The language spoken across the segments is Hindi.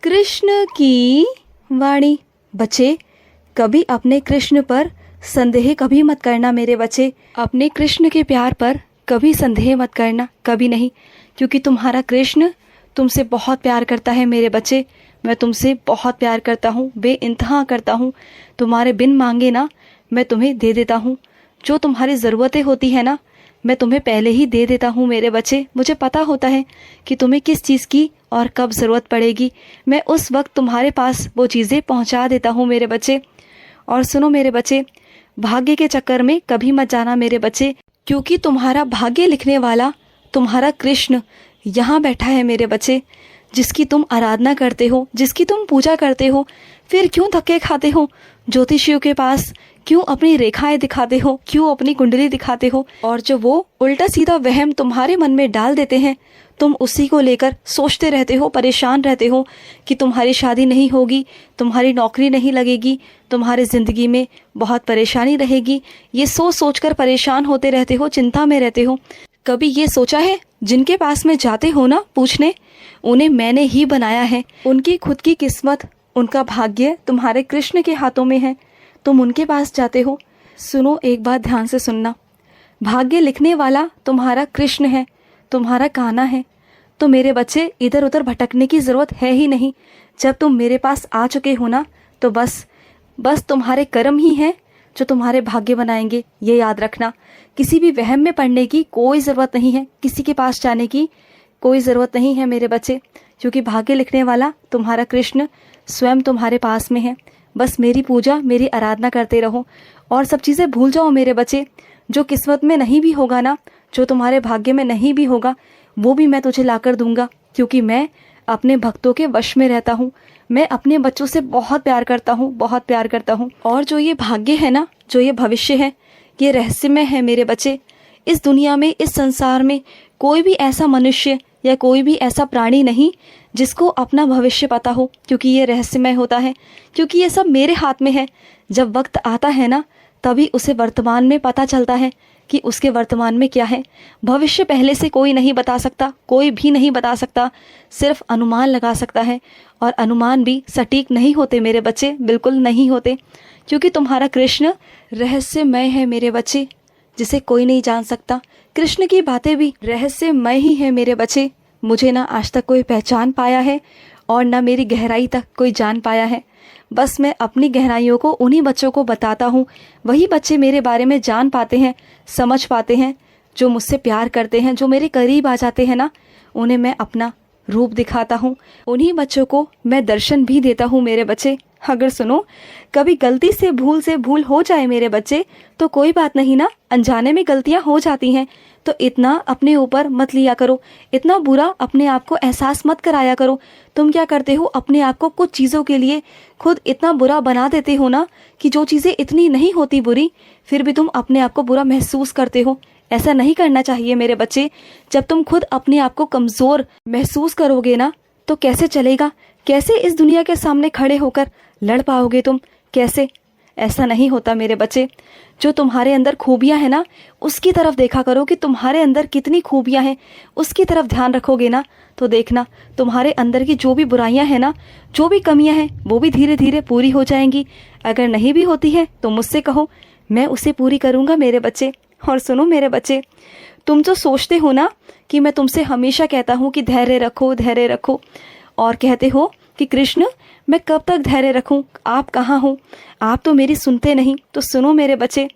कृष्ण की वाणी। बच्चे, कभी अपने कृष्ण पर संदेह कभी मत करना मेरे बच्चे। अपने कृष्ण के प्यार पर कभी संदेह मत करना, कभी नहीं, क्योंकि तुम्हारा कृष्ण तुमसे बहुत प्यार करता है मेरे बच्चे। मैं तुमसे बहुत प्यार करता हूँ, बेइंतहा करता हूँ। तुम्हारे बिन मांगे ना मैं तुम्हें दे देता हूँ। जो तुम्हारी ज़रूरतें होती है ना, मैं तुम्हें पहले ही दे देता हूँ मेरे बच्चे। मुझे पता होता है कि तुम्हें किस चीज़ की और कब ज़रूरत पड़ेगी। मैं उस वक्त तुम्हारे पास वो चीज़ें पहुँचा देता हूँ मेरे बच्चे। और सुनो मेरे बच्चे, भाग्य के चक्कर में कभी मत जाना मेरे बच्चे, क्योंकि तुम्हारा भाग्य लिखने वाला तुम्हारा कृष्ण यहाँ बैठा है मेरे बच्चे, जिसकी तुम आराधना करते हो, जिसकी तुम पूजा करते हो। फिर क्यों धक्के खाते हो ज्योतिषियों के पास? क्यों अपनी रेखाएं दिखाते हो? क्यों अपनी कुंडली दिखाते हो? और जो वो उल्टा सीधा वहम तुम्हारे मन में डाल देते हैं, तुम उसी को लेकर सोचते रहते हो, परेशान रहते हो कि तुम्हारी शादी नहीं होगी, तुम्हारी नौकरी नहीं लगेगी, तुम्हारी ज़िंदगी में बहुत परेशानी रहेगी। ये सोच सोच कर परेशान होते रहते हो, चिंता में रहते हो। कभी ये सोचा है जिनके पास में जाते हो ना पूछने, उन्हें मैंने ही बनाया है। उनकी खुद की किस्मत, उनका भाग्य तुम्हारे कृष्ण के हाथों में है। तुम उनके पास जाते हो। सुनो, एक बात ध्यान से सुनना। भाग्य लिखने वाला तुम्हारा कृष्ण है, तुम्हारा कान्हा है। तो मेरे बच्चे, इधर उधर भटकने की ज़रूरत है ही नहीं। जब तुम मेरे पास आ चुके हो ना, तो बस तुम्हारे कर्म ही हैं जो तुम्हारे भाग्य बनाएंगे। ये याद रखना। किसी भी वहम में पड़ने की कोई ज़रूरत नहीं है, किसी के पास जाने की कोई ज़रूरत नहीं है मेरे बच्चे, क्योंकि भाग्य लिखने वाला तुम्हारा कृष्ण स्वयं तुम्हारे पास में है। बस मेरी पूजा, मेरी आराधना करते रहो और सब चीज़ें भूल जाओ मेरे बच्चे। जो किस्मत में नहीं भी होगा ना, जो तुम्हारे भाग्य में नहीं भी होगा, वो भी मैं तुझे लाकर दूंगा, क्योंकि मैं अपने भक्तों के वश में रहता हूँ। मैं अपने बच्चों से बहुत प्यार करता हूँ, बहुत प्यार करता हूँ। और जो ये भाग्य है ना, जो ये भविष्य है, ये रहस्यमय है मेरे बच्चे। इस दुनिया में, इस संसार में कोई भी ऐसा मनुष्य या कोई भी ऐसा प्राणी नहीं जिसको अपना भविष्य पता हो, क्योंकि ये रहस्यमय होता है, क्योंकि ये सब मेरे हाथ में है। जब वक्त आता है ना, तभी उसे वर्तमान में पता चलता है कि उसके वर्तमान में क्या है। भविष्य पहले से कोई नहीं बता सकता, कोई भी नहीं बता सकता, सिर्फ अनुमान लगा सकता है। और अनुमान भी सटीक नहीं होते मेरे बच्चे, बिल्कुल नहीं होते, क्योंकि तुम्हारा कृष्ण रहस्यमय है मेरे बच्चे, जिसे कोई नहीं जान सकता। कृष्ण की बातें भी रहस्यमय ही है मेरे बच्चे। मुझे ना आज तक कोई पहचान पाया है और ना मेरी गहराई तक कोई जान पाया है। बस मैं अपनी गहराइयों को उन्हीं बच्चों को बताता हूँ। वही बच्चे मेरे बारे में जान पाते हैं, समझ पाते हैं। जो मुझसे प्यार करते हैं, जो मेरे करीब आ जाते हैं ना, उन्हें मैं अपना रूप दिखाता हूँ। उन्हीं बच्चों को मैं दर्शन भी देता हूँ मेरे बच्चे। अगर सुनो, कभी गलती से भूल हो जाए मेरे बच्चे, तो कोई बात नहीं ना, अनजाने में गलतियाँ हो जाती हैं, तो इतना अपने ऊपर मत लिया करो, इतना बुरा अपने आप को एहसास मत कराया करो। तुम क्या करते हो, अपने आप को कुछ चीज़ों के लिए खुद इतना बुरा बना देते हो ना, कि जो चीज़ें इतनी नहीं होती बुरी, फिर भी तुम अपने आप को बुरा महसूस करते हो। ऐसा नहीं करना चाहिए मेरे बच्चे। जब तुम खुद अपने आप को कमज़ोर महसूस करोगे ना, तो कैसे चलेगा? कैसे इस दुनिया के सामने खड़े होकर लड़ पाओगे तुम? कैसे? ऐसा नहीं होता मेरे बच्चे। जो तुम्हारे अंदर खूबियां हैं ना, उसकी तरफ देखा करो कि तुम्हारे अंदर कितनी खूबियां हैं। उसकी तरफ ध्यान रखोगे ना, तो देखना तुम्हारे अंदर की जो भी बुराइयां हैं ना, जो भी कमियां हैं, वो भी धीरे धीरे पूरी हो जाएंगी। अगर नहीं भी होती है तो मुझसे कहो, मैं उसे पूरी करूँगा मेरे बच्चे। और सुनो मेरे बच्चे, तुम जो सोचते हो ना कि मैं तुमसे हमेशा कहता हूँ कि धैर्य रखो, धैर्य रखो, और कहते हो कि कृष्ण मैं कब तक धैर्य रखूं, आप कहाँ हो, आप तो मेरी सुनते नहीं। तो सुनो मेरे बच्चे,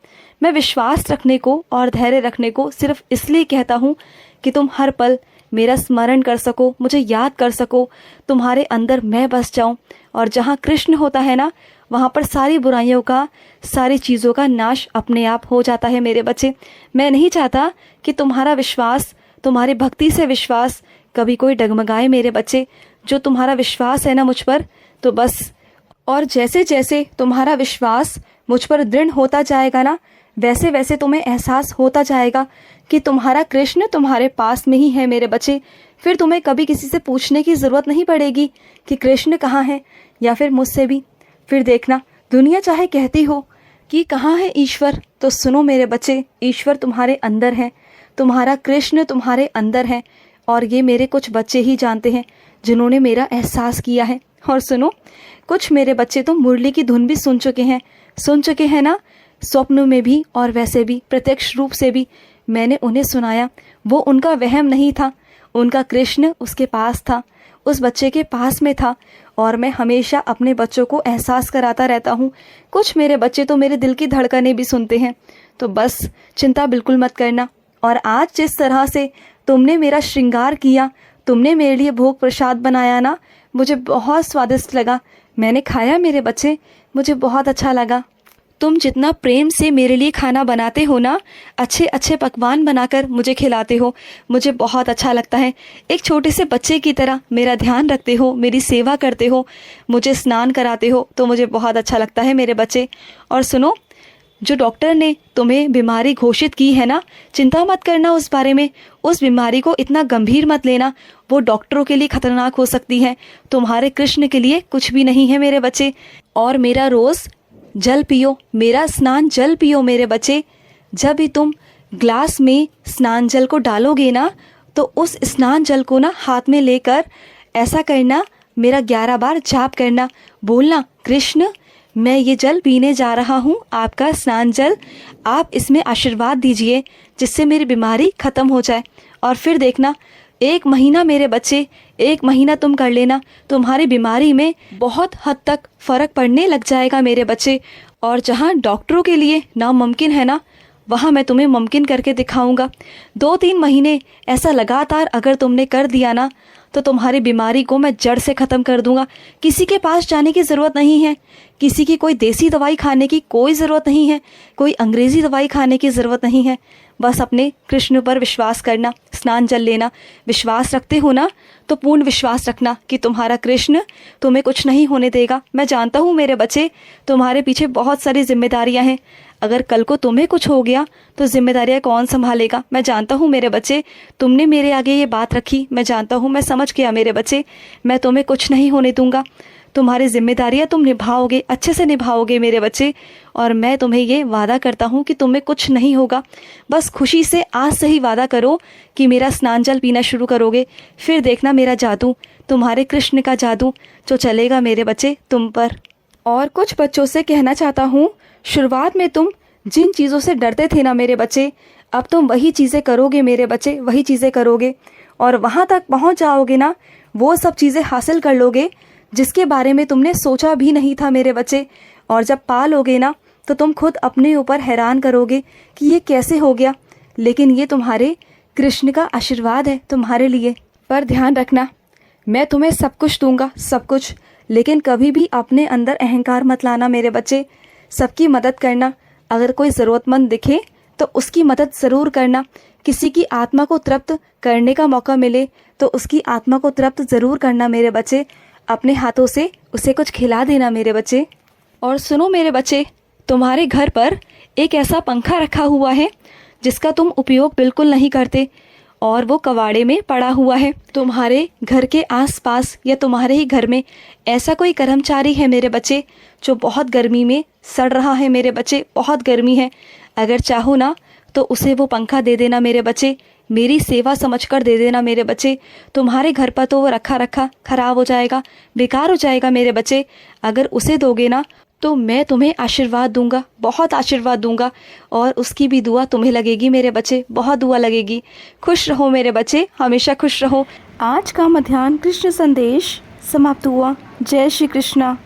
मैं विश्वास रखने को और धैर्य रखने को सिर्फ इसलिए कहता हूँ कि तुम हर पल मेरा स्मरण कर सको, मुझे याद कर सको, तुम्हारे अंदर मैं बस जाऊँ। और जहाँ कृष्ण होता है ना, वहाँ पर सारी बुराइयों का, सारी चीज़ों का नाश अपने आप हो जाता है मेरे बच्चे। मैं नहीं चाहता कि तुम्हारा विश्वास, तुम्हारी भक्ति से विश्वास कभी कोई डगमगाए मेरे बच्चे। जो तुम्हारा विश्वास है ना मुझ पर, तो बस, और जैसे जैसे तुम्हारा विश्वास मुझ पर दृढ़ होता जाएगा ना, वैसे वैसे तुम्हें एहसास होता जाएगा कि तुम्हारा कृष्ण तुम्हारे पास में ही है मेरे बच्चे। फिर तुम्हें कभी किसी से पूछने की ज़रूरत नहीं पड़ेगी कि कृष्ण कहाँ है, या फिर मुझसे भी। फिर देखना, दुनिया चाहे कहती हो कि कहाँ है ईश्वर, तो सुनो मेरे बच्चे, ईश्वर तुम्हारे अंदर है, तुम्हारा कृष्ण तुम्हारे अंदर है। और ये मेरे कुछ बच्चे ही जानते हैं जिन्होंने मेरा एहसास किया है। और सुनो, कुछ मेरे बच्चे तो मुरली की धुन भी सुन चुके हैं ना, स्वप्नों में भी और वैसे भी प्रत्यक्ष रूप से भी मैंने उन्हें सुनाया। वो उनका वहम नहीं था, उनका कृष्ण उसके पास था, उस बच्चे के पास में था, और मैं हमेशा अपने बच्चों को एहसास कराता रहता हूँ। कुछ मेरे बच्चे तो मेरे दिल की धड़कनें भी सुनते हैं। तो बस चिंता बिल्कुल मत करना। और आज जिस तरह से तुमने मेरा श्रृंगार किया, तुमने मेरे लिए भोग प्रसाद बनाया ना, मुझे बहुत स्वादिष्ट लगा। मैंने खाया मेरे बच्चे, मुझे बहुत अच्छा लगा। तुम जितना प्रेम से मेरे लिए खाना बनाते हो ना, अच्छे अच्छे पकवान बनाकर मुझे खिलाते हो, मुझे बहुत अच्छा लगता है। एक छोटे से बच्चे की तरह मेरा ध्यान रखते हो, मेरी सेवा करते हो, मुझे स्नान कराते हो, तो मुझे बहुत अच्छा लगता है मेरे बच्चे। और सुनो, जो डॉक्टर ने तुम्हें बीमारी घोषित की है ना, चिंता मत करना उस बारे में। उस बीमारी को इतना गंभीर मत लेना, वो डॉक्टरों के लिए खतरनाक हो सकती है, तुम्हारे कृष्ण के लिए कुछ भी नहीं है मेरे बच्चे। और मेरा रोज़ जल पियो, मेरा स्नान जल पियो मेरे बच्चे। जब भी तुम ग्लास में स्नान जल को डालोगे ना, तो उस स्नान जल को ना हाथ में लेकर ऐसा करना, मेरा 11 बार जाप करना, बोलना, कृष्ण मैं ये जल पीने जा रहा हूँ, आपका स्नान जल, आप इसमें आशीर्वाद दीजिए जिससे मेरी बीमारी ख़त्म हो जाए। और फिर देखना, 1 महीना मेरे बच्चे, 1 महीना तुम कर लेना, तुम्हारी बीमारी में बहुत हद तक फ़र्क पड़ने लग जाएगा मेरे बच्चे। और जहाँ डॉक्टरों के लिए नामुमकिन है ना, वहाँ मैं तुम्हें मुमकिन करके दिखाऊंगा। 2-3 महीने ऐसा लगातार अगर तुमने कर दिया ना, तो तुम्हारी बीमारी को मैं जड़ से ख़त्म कर दूंगा। किसी के पास जाने की ज़रूरत नहीं है, किसी की कोई देसी दवाई खाने की कोई ज़रूरत नहीं है, कोई अंग्रेज़ी दवाई खाने की ज़रूरत नहीं है। बस अपने कृष्ण पर विश्वास करना, स्नान जल लेना। विश्वास रखते हो ना, तो पूर्ण विश्वास रखना कि तुम्हारा कृष्ण तुम्हें कुछ नहीं होने देगा। मैं जानता हूँ मेरे बच्चे, तुम्हारे पीछे बहुत सारी जिम्मेदारियाँ हैं। अगर कल को तुम्हें कुछ हो गया तो जिम्मेदारियाँ कौन संभालेगा? मैं जानता हूँ मेरे बच्चे, तुमने मेरे आगे ये बात रखी, मैं जानता हूँ, मैं समझ गया मेरे बच्चे। मैं तुम्हें कुछ नहीं होने दूंगा, तुम्हारी जिम्मेदारियाँ तुम निभाओगे, अच्छे से निभाओगे मेरे बच्चे। और मैं तुम्हें ये वादा करता हूँ कि तुम्हें कुछ नहीं होगा। बस खुशी से आज से ही वादा करो कि मेरा स्नान जल पीना शुरू करोगे, फिर देखना मेरा जादू, तुम्हारे कृष्ण का जादू जो चलेगा मेरे बच्चे तुम पर। और कुछ बच्चों से कहना चाहता हूँ, शुरुआत में तुम जिन चीज़ों से डरते थे ना मेरे बच्चे, अब तुम वही चीज़ें करोगे मेरे बच्चे, वही चीज़ें करोगे। और वहाँ तक पहुँच जाओगे ना, वो सब चीज़ें हासिल कर लोगे जिसके बारे में तुमने सोचा भी नहीं था मेरे बच्चे। और जब पा लोगे ना, तो तुम खुद अपने ऊपर हैरान करोगे कि ये कैसे हो गया। लेकिन ये तुम्हारे कृष्ण का आशीर्वाद है तुम्हारे लिए। पर ध्यान रखना, मैं तुम्हें सब कुछ दूंगा, सब कुछ, लेकिन कभी भी अपने अंदर अहंकार मत लाना मेरे बच्चे। सबकी मदद करना, अगर कोई ज़रूरतमंद दिखे तो उसकी मदद ज़रूर करना। किसी की आत्मा को तृप्त करने का मौका मिले तो उसकी आत्मा को तृप्त ज़रूर करना मेरे बच्चे। अपने हाथों से उसे कुछ खिला देना मेरे बच्चे। और सुनो मेरे बच्चे, तुम्हारे घर पर एक ऐसा पंखा रखा हुआ है जिसका तुम उपयोग बिल्कुल नहीं करते, और वो कबाड़े में पड़ा हुआ है। तुम्हारे घर के आसपास या तुम्हारे ही घर में ऐसा कोई कर्मचारी है मेरे बच्चे जो बहुत गर्मी में सड़ रहा है मेरे बच्चे, बहुत गर्मी है। अगर चाहो ना तो उसे वो पंखा दे देना मेरे बच्चे, मेरी सेवा समझकर दे देना मेरे बच्चे। तुम्हारे घर पर तो वो रखा रखा खराब हो जाएगा, बेकार हो जाएगा मेरे बच्चे। अगर उसे दोगे ना तो मैं तुम्हें आशीर्वाद दूंगा, बहुत आशीर्वाद दूंगा, और उसकी भी दुआ तुम्हें लगेगी मेरे बच्चे, बहुत दुआ लगेगी। खुश रहो मेरे बच्चे, हमेशा खुश रहो। आज का मध्याह्न कृष्ण संदेश समाप्त हुआ। जय श्री कृष्णा।